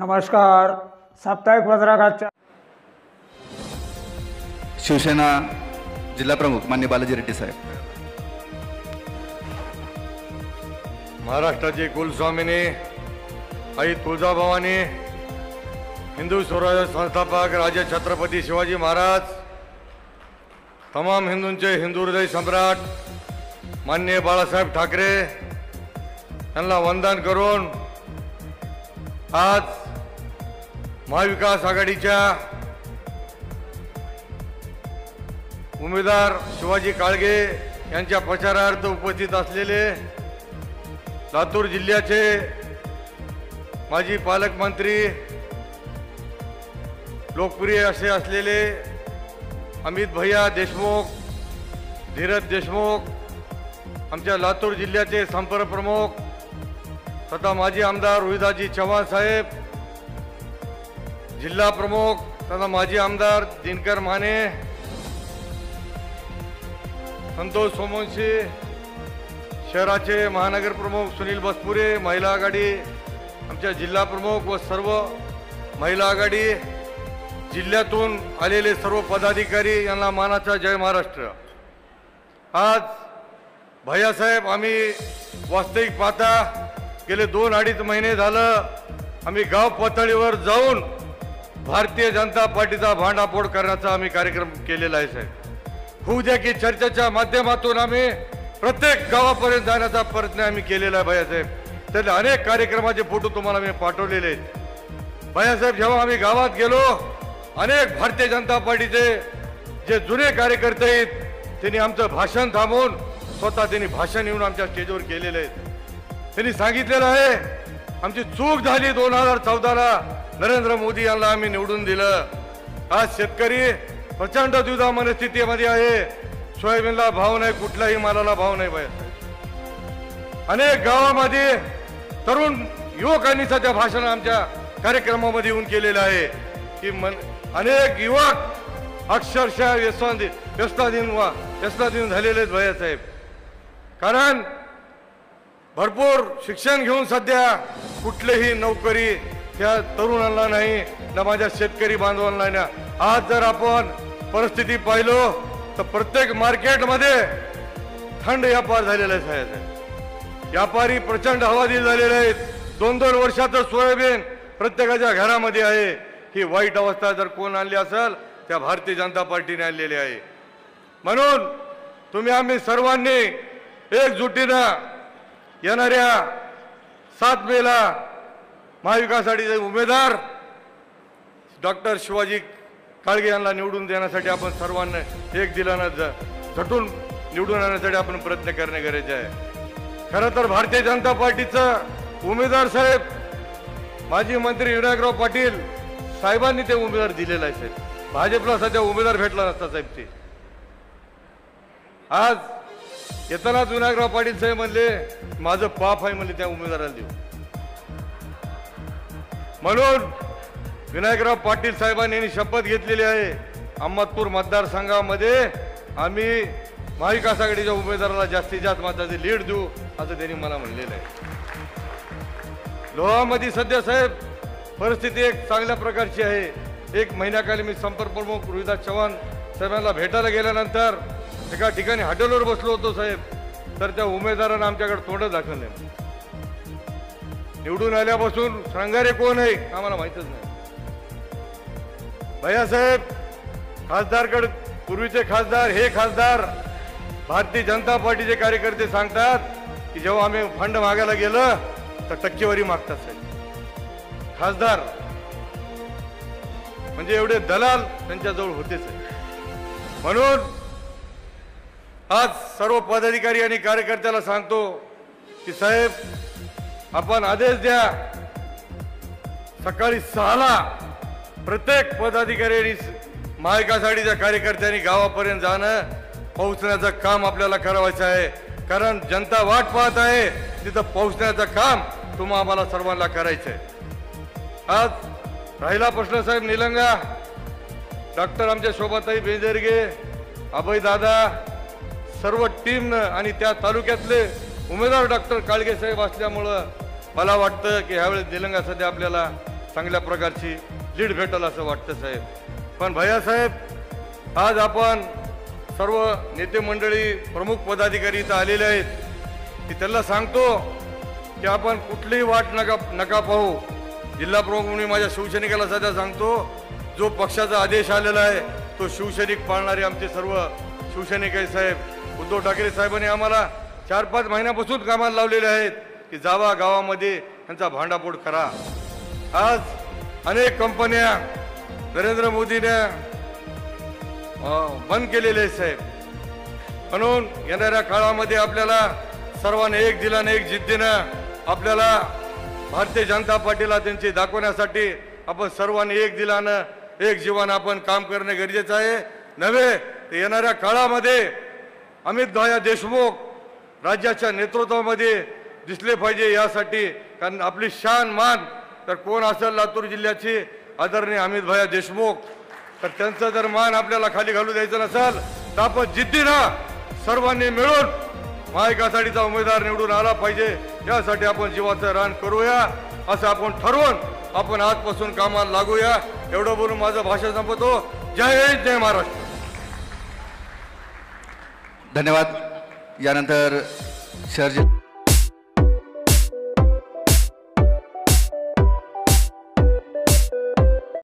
नमस्कार. साप्ताहिक पत्रकाराच्या शिवसेना जिल्हा प्रमुख मान्य बालाजी रेड्डी साहेब. महाराष्ट्राचे कुलस्वामिनी आई तुळजाभवानी, हिंदू स्वराज्य संस्थापक राजे छत्रपती शिवाजी महाराज, तमाम हिंदूंचे हिंदू हृदय सम्राट माननीय बाळासाहेब ठाकरे यांना वंदन करून आज महाविकास आघाडीच्या उमेदवार शिवाजी काळगे यांच्या प्रचारार्थ उपस्थित असलेले लातूर जिल्ह्याचे माजी पालकमंत्री, लोकप्रिय असे असलेले अमित भैया देशमुख, धीरज देशमुख, आमच्या लातूर जिल्ह्याचे संपर्क प्रमुख तथा माजी आमदार रोहिदाजी चव्हाण साहेब, जिल्हा प्रमुख तथा माजी आमदार दिनकर माने, संतोष सोमवंशी, शहराचे महानगर प्रमुख सुनील बसपुरे, महिला आघाडी आमच्या जिल्हा प्रमुख व सर्व महिला आघाडी, जिल्ह्यातून आलेले सर्व पदाधिकारी यांना मानाचा जय महाराष्ट्र. आज भैयासाहेब, आम्ही वास्तविक पाहता गेले 2-2.5 महिने झालं आम्ही गाव पातळीवर जाऊन भारतीय जनता पार्टीचा भांडाफोड करण्याचा आम्ही कार्यक्रम केलेला आहे साहेब. होऊ द्या की चर्चेच्या माध्यमातून आम्ही प्रत्येक गावापर्यंत जाण्याचा प्रयत्न आम्ही केलेला आहे भैयासाहेब. त्यातले अनेक कार्यक्रमाचे फोटो तुम्हाला मी पाठवलेले आहेत भैयासाहेब. जेव्हा आम्ही गावात गेलो, अनेक भारतीय जनता पार्टीचे जे जुने कार्यकर्ते आहेत त्यांनी आमचं भाषण थांबवून स्वतः त्यांनी भाषण येऊन आमच्या स्टेजवर केलेले आहेत. त्यांनी सांगितलेलं आहे आमची चूक झाली 2014ला नरेंद्र मोदी यांना आम्ही निवडून दिलं. आज शेतकरी प्रचंड द्विधा स्थितीमध्ये आहे. सोयाबीनला भाव नाही, कुठल्याही मालाला भाव नाही भैयासाहेब. अनेक गावामध्ये तरुण युवकांनी सध्या भाषण आमच्या कार्यक्रमामध्ये येऊन केलेलं आहे की अनेक युवक अक्षरशः व्यसनाधीन झालेले आहेत भैयासाहेब. कारण भरपूर शिक्षण घेऊन सध्या कुठलीही नोकरी त्या तरुणांना नाही, ना माझ्या शेतकरी बांधवांना नाही. आज जर आपण परिस्थिती पाहिलो तर प्रत्येक मार्केटमध्ये थंड व्यापार झालेला आहे साहेब. व्यापारी प्रचंड हवालदिल झालेले आहेत. 2-2 वर्षाचं सोयाबीन प्रत्येकाच्या घरामध्ये आहे. ही वाईट अवस्था जर कोण आणली असेल त्या भारतीय जनता पार्टीने आणलेली आहे. म्हणून तुम्ही आम्ही सर्वांनी एकजुटीनं येणाऱ्या 7 मेला महाविकास आघाडीचे उमेदवार डॉक्टर शिवाजी काळगे यांना निवडून देण्यासाठी आपण सर्वांना एक दिलानं झटून निवडून आणण्यासाठी आपण प्रयत्न करणे गरजेचे आहे. खरं तर भारतीय जनता पार्टीचं उमेदवार साहेब माजी मंत्री विनायकराव पाटील साहेबांनी ते उमेदवार दिलेला आहे साहेब. भाजपला सध्या उमेदवार भेटला नसता साहेब. ते आज येतानाच विनायकराव पाटील साहेब म्हणले माझं पाप आहे म्हणले त्या उमेदवाराला देऊ. म्हणून विनायकराव पाटील साहेबांनी शपथ घेतलेली आहे. अहमदपूर मतदारसंघामध्ये आम्ही महाविकास आघाडीच्या उमेदवाराला जास्तीत जास्त मताची लीड देऊ असं त्यांनी मला म्हणलेलं आहे. लोहामध्ये सध्या साहेब परिस्थिती एक चांगल्या प्रकारची आहे. 1 महिन्याखाली मी संपर्क प्रमुख रोहिदास चव्हाण साहेबांना भेटायला गेल्यानंतर एका ठिकाणी हॉटेलवर बसलो होतो साहेब, तर त्या उमेदवारांना आमच्याकडे तोंड दाखल नाही. निवडून आल्यापासून श्रंगारे कोण आहे आम्हाला माहितच नाही. भैयासाहेब खासदारकडे पूर्वीचे खासदार, हे खासदार भारतीय जनता पार्टीचे कार्यकर्ते सांगतात की जेव्हा आम्ही फंड मागायला गेलं तर टक्केवारी मागतात साहेब. खासदार म्हणजे एवढे दलाल त्यांच्याजवळ होतेच आहे. म्हणून आज सर्व पदाधिकारी आणि कार्यकर्त्याला सांगतो की साहेब आपण आदेश द्या, सकाळी 6ला प्रत्येक पदाधिकारी महाविकास आघाडीच्या कार्यकर्त्यांनी गावापर्यंत जाणं, पोहोचण्याचं काम आपल्याला करावायचं आहे. कारण जनता वाट पाहत आहे, तिथं पोहोचण्याचं काम तुम्हा आम्हाला सर्वांना करायचं आहे. आज राहिला प्रश्न साहेब निलंगा, डॉक्टर आमच्या शोभाताई बेंजरगे, अभय दादा, सर्व टीमनं आणि त्या तालुक्यातले उमेदवार डॉक्टर काळगे साहेब असल्यामुळं मला वाटतं की ह्यावेळेस निलंगा सध्या आपल्याला चांगल्या प्रकारची लीड भेटल असं वाटतं साहेब. पण भैयासाहेब, आज आपण सर्व नेते मंडळी प्रमुख पदाधिकारी इथं आलेले आहेत की त्यांना सांगतो की आपण कुठलीही वाट नका पाहू. जिल्हा प्रमुख म्हणून माझ्या शिवसैनिकाला सध्या सांगतो, जो पक्षाचा आदेश आलेला आहे तो शिवसैनिक पाळणारे आमचे सर्व शिवसैनिक आहे साहेब. उद्धव ठाकरे साहेबांनी आम्हाला 4-5 महिन्यापासून कामाला लावलेले आहेत की जावा गावामध्ये त्यांचा भांडाफोड करा. आज अनेक कंपन्या नरेंद्र मोदीने बंद केलेले आहेत साहेब. म्हणून येणाऱ्या काळामध्ये आपल्याला सर्वांनी एक दिलाने एक जिद्दीनं आपल्याला भारतीय जनता पार्टीला त्यांची दाखवण्यासाठी आपण सर्वांनी एक दिलानं एक जीवानं आपण काम करणे गरजेचं आहे. नव्हे तर येणाऱ्या काळामध्ये अमित भाया देशमुख राज्याच्या नेतृत्वामध्ये दिसले पाहिजे. यासाठी कारण आपली शान मान तर कोण असेल लातूर जिल्ह्याची आदरणीय अमित भाया देशमुख, तर त्यांचं जर मान आपल्याला खाली घालू द्यायचं नसेल तर आपण जिद्दीनं सर्वांनी मिळून महाविकास उमेदवार निवडून आला पाहिजे. यासाठी आपण जीवाचं रान करूया असं आपण ठरवून आपण आजपासून कामाला लागूया. एवढं बोलून माझं भाषण संपवतो. जय हिंद, जय महाराष्ट्र. धन्यवाद. यानंतर शहर